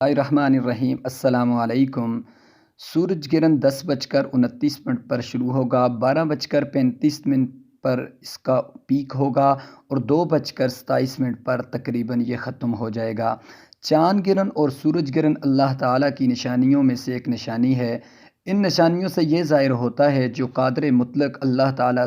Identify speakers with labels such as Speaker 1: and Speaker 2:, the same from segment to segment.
Speaker 1: الرحمن الرحیم۔ السلام علیکم۔ سورج گرہن 10:29 پر شروع ہوگا، 12:35 پر اس کا پیک ہوگا اور 2:27 پر تقریباً یہ ختم ہو جائے گا۔ چاند گرہن اور سورج گرہن اللہ تعالیٰ کی نشانیوں میں سے ایک نشانی ہے۔ ان نشانیوں سے یہ ظاہر ہوتا ہے جو قادر مطلق اللہ تعالیٰ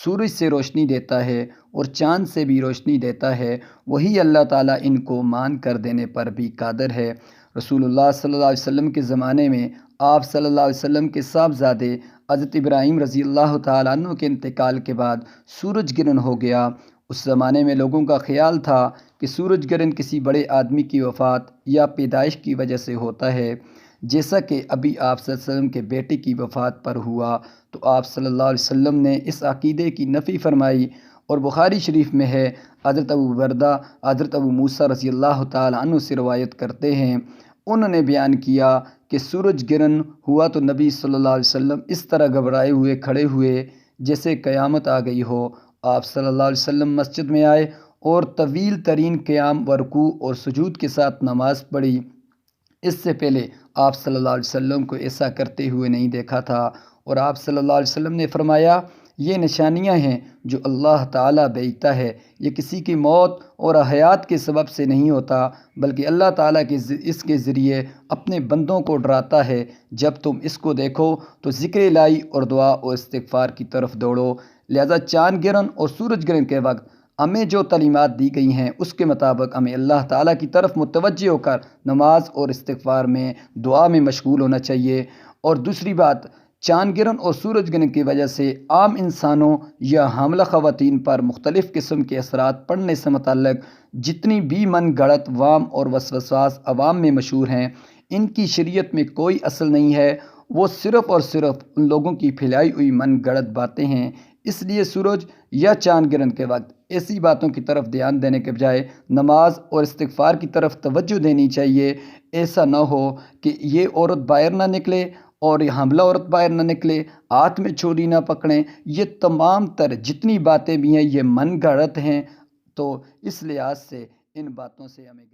Speaker 1: سورج سے روشنی دیتا ہے اور چاند سے بھی روشنی دیتا ہے، وہی اللہ تعالیٰ ان کو مان کر دینے پر بھی قادر ہے۔ رسول اللہ صلی اللہ علیہ وسلم کے زمانے میں آپ صلی اللہ علیہ وسلم کے صاحبزادے حضرت ابراہیم رضی اللہ تعالیٰ عنہ کے انتقال کے بعد سورج گرہن ہو گیا۔ اس زمانے میں لوگوں کا خیال تھا کہ سورج گرہن کسی بڑے آدمی کی وفات یا پیدائش کی وجہ سے ہوتا ہے، جیسا کہ ابھی آپ صلی اللہ علیہ وسلم کے بیٹے کی وفات پر ہوا، تو آپ صلی اللہ علیہ وسلم نے اس عقیدے کی نفی فرمائی۔ اور بخاری شریف میں ہے، حضرت ابو بردہ حضرت ابو موسیٰ رضی اللہ تعالیٰ عنہ سے روایت کرتے ہیں، انہوں نے بیان کیا کہ سورج گرہن ہوا تو نبی صلی اللہ علیہ وسلم اس طرح گھبرائے ہوئے کھڑے ہوئے جیسے قیامت آ گئی ہو۔ آپ صلی اللہ علیہ وسلم مسجد میں آئے اور طویل ترین قیام و رکوع اور سجود کے ساتھ نماز پڑھی۔ اس سے پہلے آپ صلی اللہ علیہ وسلم کو ایسا کرتے ہوئے نہیں دیکھا تھا، اور آپ صلی اللہ علیہ وسلم نے فرمایا، یہ نشانیاں ہیں جو اللہ تعالیٰ بھیجتا ہے، یہ کسی کی موت اور حیات کے سبب سے نہیں ہوتا، بلکہ اللہ تعالیٰ اس کے ذریعے اپنے بندوں کو ڈراتا ہے۔ جب تم اس کو دیکھو تو ذکر الہی اور دعا اور استغفار کی طرف دوڑو۔ لہذا چاند گرہن اور سورج گرہن کے وقت ہمیں جو تعلیمات دی گئی ہیں اس کے مطابق ہمیں اللہ تعالیٰ کی طرف متوجہ ہو کر نماز اور استغفار میں، دعا میں مشغول ہونا چاہیے۔ اور دوسری بات، چاند گرہن اور سورج گرہن کی وجہ سے عام انسانوں یا حاملہ خواتین پر مختلف قسم کے اثرات پڑنے سے متعلق جتنی بھی من گھڑت وہم اور وسوسات عوام میں مشہور ہیں، ان کی شریعت میں کوئی اصل نہیں ہے، وہ صرف اور صرف ان لوگوں کی پھیلائی ہوئی من گھڑت باتیں ہیں۔ اس لیے سورج یا چاند گرہن کے وقت ایسی باتوں کی طرف دھیان دینے کے بجائے نماز اور استغفار کی طرف توجہ دینی چاہیے۔ ایسا نہ ہو کہ یہ عورت باہر نہ نکلے اور یہ حاملہ عورت باہر نہ نکلے، ہاتھ میں چھری نہ پکڑیں، یہ تمام تر جتنی باتیں بھی ہیں یہ من گھڑت ہیں، تو اس لحاظ سے ان باتوں سے ہمیں